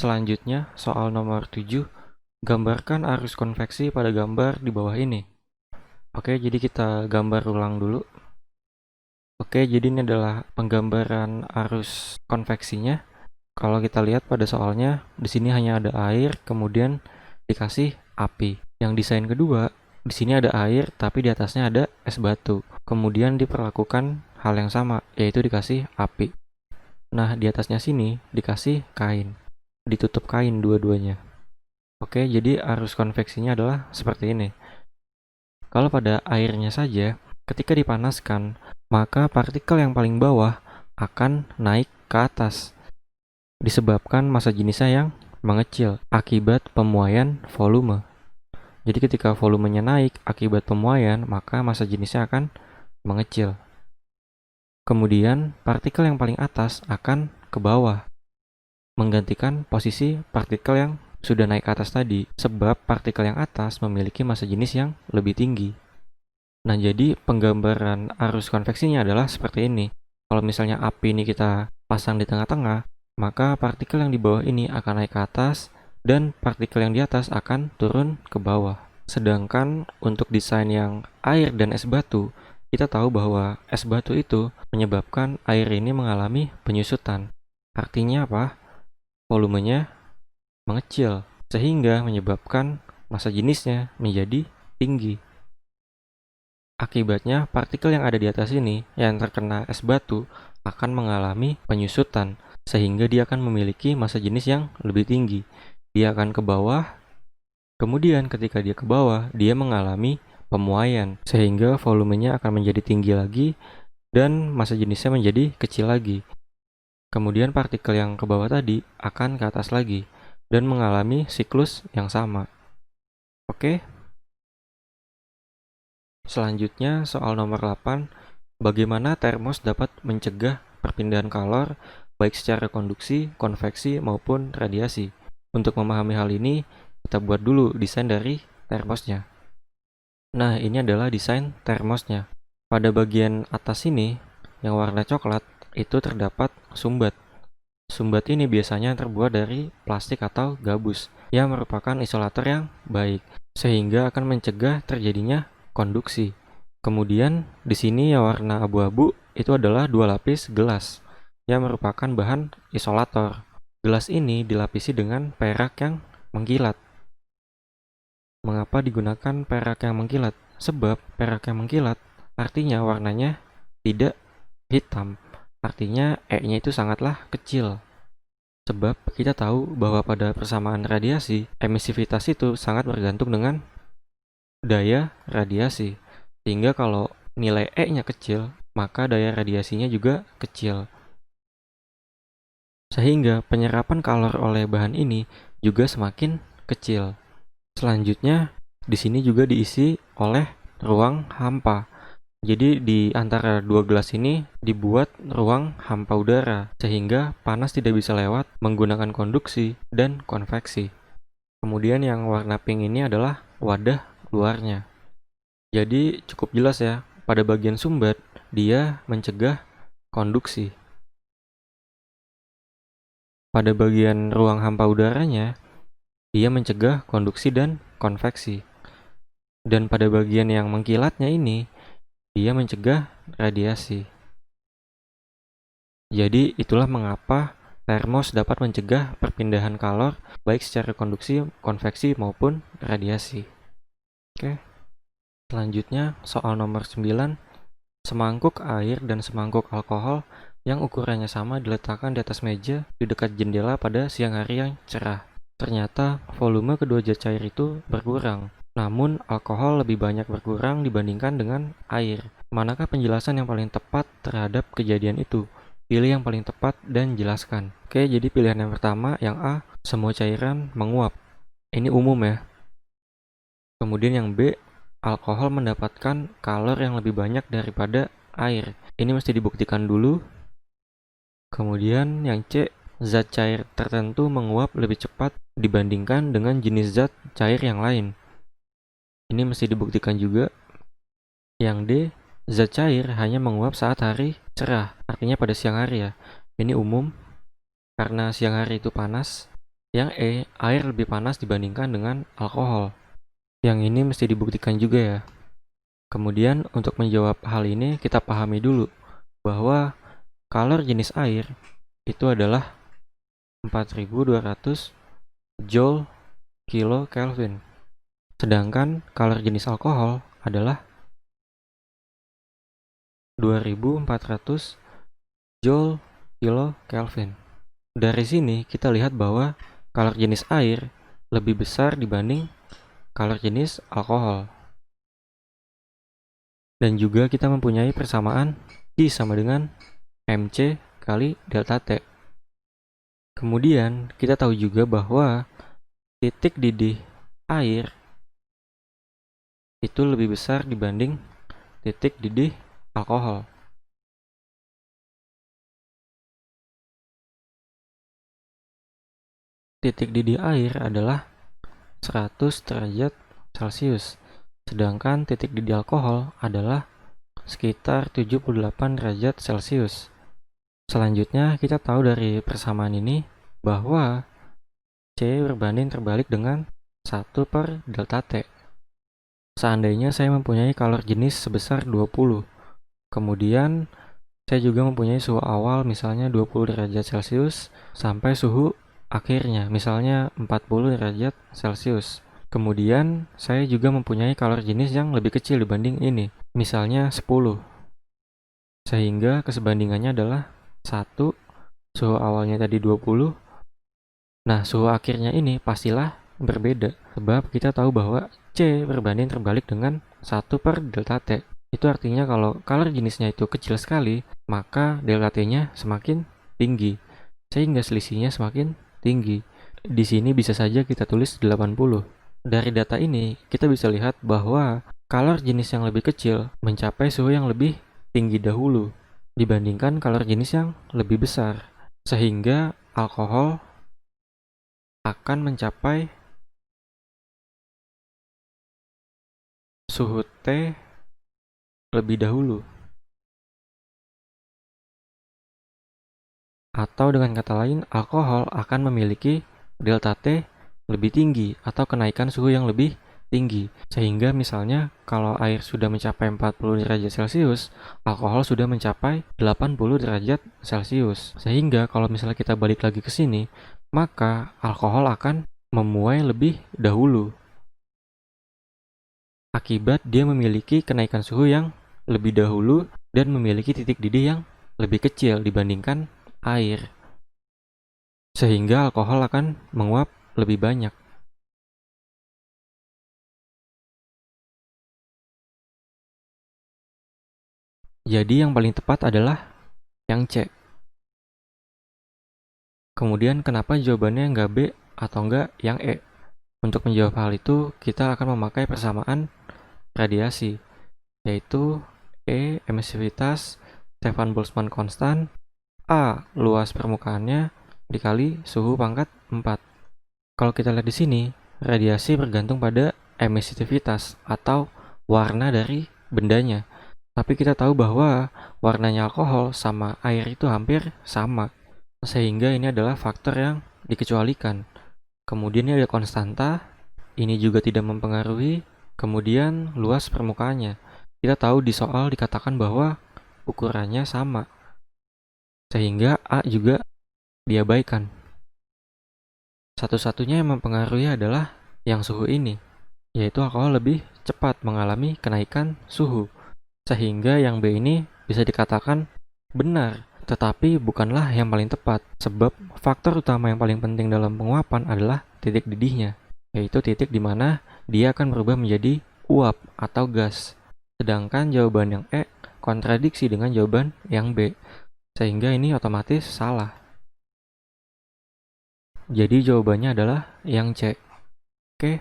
Selanjutnya, soal nomor 7, gambarkan arus konveksi pada gambar di bawah ini. Oke, jadi kita gambar ulang dulu. Oke, jadi ini adalah penggambaran arus konveksinya. Kalau kita lihat pada soalnya, di sini hanya ada air, kemudian dikasih api. Yang desain kedua, di sini ada air, tapi di atasnya ada es batu. Kemudian diperlakukan hal yang sama, yaitu dikasih api. Nah, di atasnya sini dikasih kain. Ditutup kain dua-duanya. Oke, jadi arus konveksinya adalah seperti ini. Kalau pada airnya saja, ketika dipanaskan, maka partikel yang paling bawah akan naik ke atas, disebabkan massa jenisnya yang mengecil akibat pemuaian volume. Jadi ketika volumenya naik akibat pemuaian, maka massa jenisnya akan mengecil. Kemudian partikel yang paling atas akan ke bawah, menggantikan posisi partikel yang sudah naik ke atas tadi, sebab partikel yang atas memiliki massa jenis yang lebih tinggi. Nah, jadi penggambaran arus konveksinya adalah seperti ini. Kalau misalnya api ini kita pasang di tengah-tengah, maka partikel yang di bawah ini akan naik ke atas dan partikel yang di atas akan turun ke bawah. Sedangkan untuk desain yang air dan es batu, kita tahu bahwa es batu itu menyebabkan air ini mengalami penyusutan. Artinya apa? Volumenya mengecil, sehingga menyebabkan massa jenisnya menjadi tinggi. Akibatnya, partikel yang ada di atas ini yang terkena es batu akan mengalami penyusutan, sehingga dia akan memiliki massa jenis yang lebih tinggi. Dia akan ke bawah, kemudian ketika dia ke bawah, dia mengalami pemuaian, sehingga volumenya akan menjadi tinggi lagi dan massa jenisnya menjadi kecil lagi. Kemudian partikel yang ke bawah tadi akan ke atas lagi dan mengalami siklus yang sama. Oke. Selanjutnya soal nomor 8, bagaimana termos dapat mencegah perpindahan kalor baik secara konduksi, konveksi maupun radiasi. Untuk memahami hal ini, kita buat dulu desain dari termosnya. Nah, ini adalah desain termosnya. Pada bagian atas ini, yang warna coklat, itu terdapat sumbat. Sumbat ini biasanya terbuat dari plastik atau gabus, yang merupakan isolator yang baik, sehingga akan mencegah terjadinya konduksi. Kemudian, di sini yang warna abu-abu itu adalah dua lapis gelas, yang merupakan bahan isolator. Gelas ini dilapisi dengan perak yang mengkilat. Mengapa digunakan perak yang mengkilat? Sebab perak yang mengkilat artinya warnanya tidak hitam. Artinya E-nya itu sangatlah kecil. Sebab kita tahu bahwa pada persamaan radiasi, emisivitas itu sangat bergantung dengan daya radiasi. Sehingga kalau nilai E-nya kecil, maka daya radiasinya juga kecil. Sehingga penyerapan kalor oleh bahan ini juga semakin kecil. Selanjutnya, di sini juga diisi oleh ruang hampa. Jadi di antara dua gelas ini dibuat ruang hampa udara, sehingga panas tidak bisa lewat menggunakan konduksi dan konveksi. Kemudian yang warna pink ini adalah wadah luarnya. Jadi cukup jelas ya, pada bagian sumbat dia mencegah konduksi. Pada bagian ruang hampa udaranya, dia mencegah konduksi dan konveksi. Dan pada bagian yang mengkilatnya ini, dia mencegah radiasi. Jadi itulah mengapa termos dapat mencegah perpindahan kalor baik secara konduksi, konveksi maupun radiasi. Oke. Selanjutnya soal nomor 9, semangkuk air dan semangkuk alkohol yang ukurannya sama diletakkan di atas meja di dekat jendela pada siang hari yang cerah. Ternyata volume kedua zat cair itu berkurang. Namun, alkohol lebih banyak berkurang dibandingkan dengan air. Manakah penjelasan yang paling tepat terhadap kejadian itu? Pilih yang paling tepat dan jelaskan. Oke, jadi pilihan yang pertama, yang A, semua cairan menguap. Ini umum ya. Kemudian yang B, alkohol mendapatkan kalor yang lebih banyak daripada air. Ini mesti dibuktikan dulu. Kemudian yang C, zat cair tertentu menguap lebih cepat dibandingkan dengan jenis zat cair yang lain. Ini mesti dibuktikan juga. Yang D, zat cair hanya menguap saat hari cerah, artinya pada siang hari ya. Ini umum, karena siang hari itu panas. Yang E, air lebih panas dibandingkan dengan alkohol. Yang ini mesti dibuktikan juga ya. Kemudian untuk menjawab hal ini kita pahami dulu bahwa kalor jenis air itu adalah 4200 Joule kilo Kelvin. Sedangkan kalor jenis alkohol adalah 2400 Joule kilo Kelvin. Dari sini kita lihat bahwa kalor jenis air lebih besar dibanding kalor jenis alkohol. Dan juga kita mempunyai persamaan I sama dengan MC kali delta T. Kemudian kita tahu juga bahwa titik didih air itu lebih besar dibanding titik didih alkohol. Titik didih air adalah 100 derajat Celcius, sedangkan titik didih alkohol adalah sekitar 78 derajat Celcius. Selanjutnya kita tahu dari persamaan ini bahwa C berbanding terbalik dengan 1 per delta T. Seandainya saya mempunyai kalor jenis sebesar 20, kemudian saya juga mempunyai suhu awal misalnya 20 derajat Celcius sampai suhu akhirnya misalnya 40 derajat Celcius. Kemudian saya juga mempunyai kalor jenis yang lebih kecil dibanding ini, misalnya 10. Sehingga kesebandingannya adalah 1, suhu awalnya tadi 20. Nah, suhu akhirnya ini pastilah berbeda, sebab kita tahu bahwa C berbanding terbalik dengan 1 per delta T. Itu artinya kalau kalor jenisnya itu kecil sekali, maka delta T-nya semakin tinggi, sehingga selisihnya semakin tinggi. Di sini bisa saja kita tulis 80. Dari data ini, kita bisa lihat bahwa kalor jenis yang lebih kecil mencapai suhu yang lebih tinggi dahulu dibandingkan kalor jenis yang lebih besar, sehingga alkohol akan mencapai suhu T lebih dahulu. Atau dengan kata lain, alkohol akan memiliki delta T lebih tinggi atau kenaikan suhu yang lebih tinggi. Sehingga misalnya kalau air sudah mencapai 40 derajat Celcius, alkohol sudah mencapai 80 derajat Celcius. Sehingga kalau misalnya kita balik lagi ke sini, maka alkohol akan memuai lebih dahulu. Akibat dia memiliki kenaikan suhu yang lebih dahulu dan memiliki titik didih yang lebih kecil dibandingkan air, sehingga alkohol akan menguap lebih banyak. Jadi yang paling tepat adalah yang C. Kemudian kenapa jawabannya nggak B atau nggak yang E? Untuk menjawab hal itu, kita akan memakai persamaan radiasi, yaitu E emisivitas Stefan Boltzmann konstan, A luas permukaannya dikali suhu pangkat 4. Kalau kita lihat di sini, radiasi bergantung pada emisivitas atau warna dari bendanya. Tapi kita tahu bahwa warnanya alkohol sama air itu hampir sama, sehingga ini adalah faktor yang dikecualikan. Kemudian ini ada konstanta, ini juga tidak mempengaruhi. Kemudian luas permukaannya, kita tahu di soal dikatakan bahwa ukurannya sama, sehingga A juga diabaikan. Satu-satunya yang mempengaruhi adalah yang suhu ini, yaitu alkohol lebih cepat mengalami kenaikan suhu, sehingga yang B ini bisa dikatakan benar, tetapi bukanlah yang paling tepat, sebab faktor utama yang paling penting dalam penguapan adalah titik didihnya, yaitu titik di mana dia akan berubah menjadi uap atau gas. Sedangkan jawaban yang E kontradiksi dengan jawaban yang B, sehingga ini otomatis salah. Jadi jawabannya adalah yang C. Oke,